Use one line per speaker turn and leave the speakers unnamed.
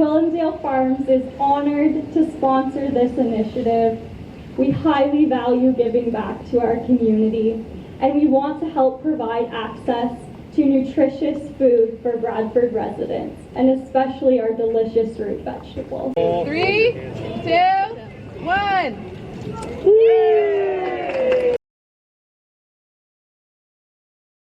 Willendale Farms is honored to sponsor this initiative. We highly value giving back to our community, and we want to help provide access to nutritious food for Bradford residents, and especially our delicious root vegetables.
3, 2, 1.